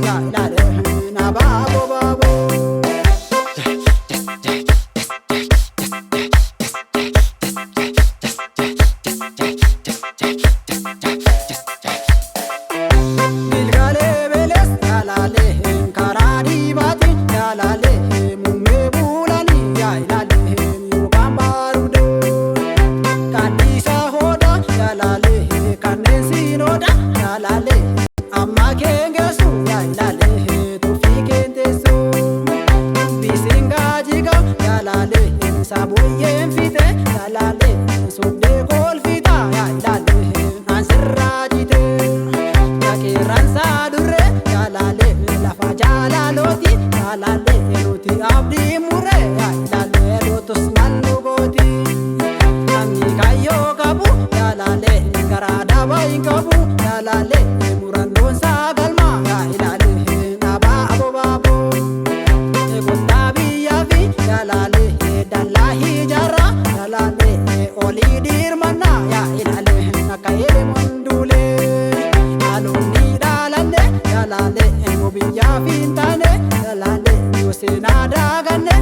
ya ilale na babo babo Dilgale beles yalale karadi bati yalale mume bulani ya ilale yukan barude kanisa hoda yalale kanesi noda yalale amma kengesu ya ilale tufi kentesu bisinga jiga yalale sabuyen fite yalale subde kol fita ya ilale ansirrajite yakiransa durre yalale lafa jalaloti yalale nuti abdi mure ya ilale lotus nalugoti ami kayo kabu yalale garada bain kabu yalale murandon sagalma ya ilale naba abo babo egotabi yavi yalale dalahi jara yalale oli dirmana ya ilale nakayele mondule aluni dalande yalale mobiya fintane yalale yosena dagane